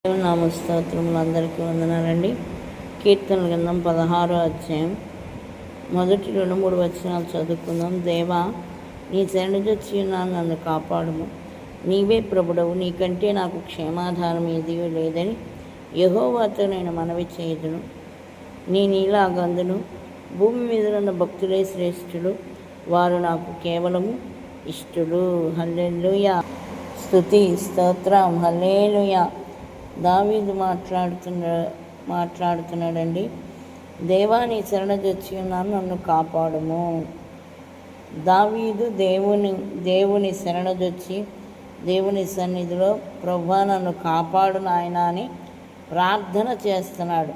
నామస్తోత్రములు అందరికీ వందనాలండి. కీర్తనల గ్రంథం 16వ అధ్యాయం మొదటి 2-3 వచనాలు చదువుకుందాం. దేవా, నీ శరణుజొచ్చి ఉన్నాను, నన్ను కాపాడుము. నీవే ప్రభుడవు, నీకంటే నాకు క్షేమాధారం ఏదీ లేదని యెహోవాతో నేను మనవి చేయుదును. నీలాగందును భూమి మీద ఉన్న భక్తులే శ్రేష్ఠులు, వారు నాకు కేవలము ఇష్టలు. హల్లెలూయా, స్తుతి స్తోత్రం. హల్లెలూయా. దావీదు మాట్లాడుతున్నాడండి. దేవా, నీ శరణుజొచ్చి ఉన్నాను, నన్ను కాపాడుము. దావీదు దేవుని శరణుజొచ్చి దేవుని సన్నిధిలో ప్రభువా నన్ను కాపాడు నాయనా అని ప్రార్థన చేస్తున్నాడు.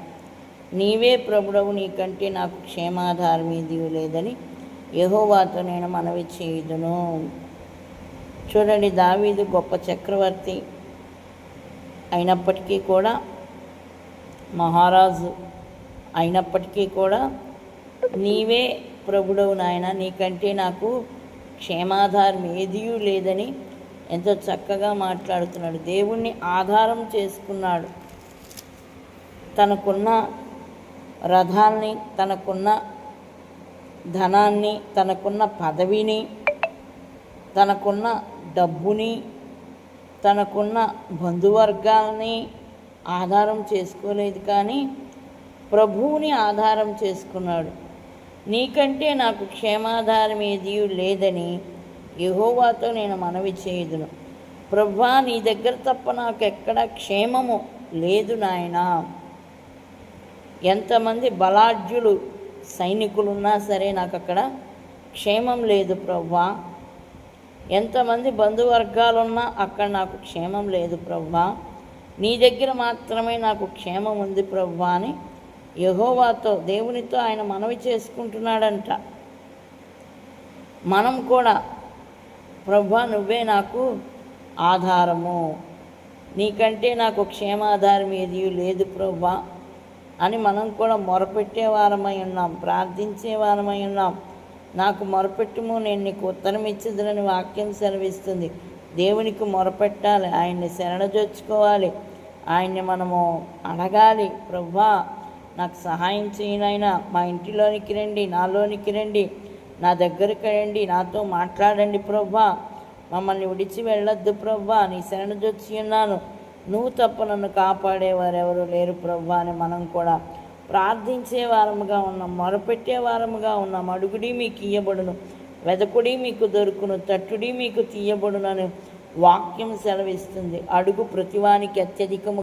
నీవే ప్రభుడవు, నీకంటే నాకు క్షేమాధారం ఏదీ లేదని యెహోవాతో నేను మనవి చేయుదును. చూడండి, దావీదు గొప్ప చక్రవర్తి అయినప్పటికీ కూడా, మహారాజు అయినప్పటికీ కూడా, నీవే ప్రభుడవు నాయన, నీకంటే నాకు క్షేమాధారం ఏదీ లేదని ఎంతో చక్కగా మాట్లాడుతున్నాడు. దేవుణ్ణి ఆధారం చేసుకున్నాడు. తనకున్న రథాల్ని, తనకున్న ధనాన్ని, తనకున్న పదవిని, తనకున్న డబ్బుని, తనకున్న బంధువర్గాల్ని ఆధారం చేసుకోలేదు, కానీ ప్రభువుని ఆధారం చేసుకున్నాడు. నీకంటే నాకు క్షేమాధారం ఏదీ లేదని యెహోవాతో నేను మనవి చేయుదును. ప్రభువా, నీ దగ్గర తప్ప నాకు ఎక్కడ క్షేమము లేదు నాయనా. ఎంతమంది బలాఢ్యులు సైనికులున్నా సరే నాకు అక్కడ క్షేమం లేదు ప్రభువా. ఎంతమంది బంధువర్గాలున్నా అక్కడ నాకు క్షేమం లేదు ప్రభువా. నీ దగ్గర మాత్రమే నాకు క్షేమం ఉంది ప్రభువా అని యెహోవాతో, దేవునితో ఆయన మనవి చేసుకుంటున్నాడంట. మనం కూడా ప్రభువా, నువ్వే నాకు ఆధారము, నీకంటే నాకు క్షేమాధారం ఏదీ లేదు ప్రభువా అని మనం కూడా మొరపెట్టే వారమై ఉన్నాం, ప్రార్థించే వారమై ఉన్నాం. నాకు మొరపెట్టుము, నేను నీకు ఉత్తరం ఇచ్చేదని వాక్యం సెలవిస్తుంది. దేవునికి మొరపెట్టాలి, ఆయన్ని శరణజొచ్చుకోవాలి, ఆయన్ని మనము అడగాలి. ప్రభువా, నాకు సహాయం చేయనైనా, మా ఇంటిలోనికి రండి, నాలోనికి రండి, నా దగ్గరికి రండి, నాతో మాట్లాడండి ప్రభువా, మమ్మల్ని విడిచి వెళ్ళొద్దు ప్రభువా, నీ శరణజొచ్చి ఉన్నాను, నువ్వు తప్ప నన్ను కాపాడేవారెవరు లేరు ప్రభువా అని మనం కూడా ప్రార్థించే వారముగా ఉన్నాం, మొరపెట్టే వారముగా ఉన్నాం. అడుగుడి మీకు ఇయ్యబడును, వెదకుడి మీకు దొరుకును, తట్టుడి మీకు తీయబడును అని వాక్యం సెలవిస్తుంది. అడుగు ప్రతివానికి అత్యధికము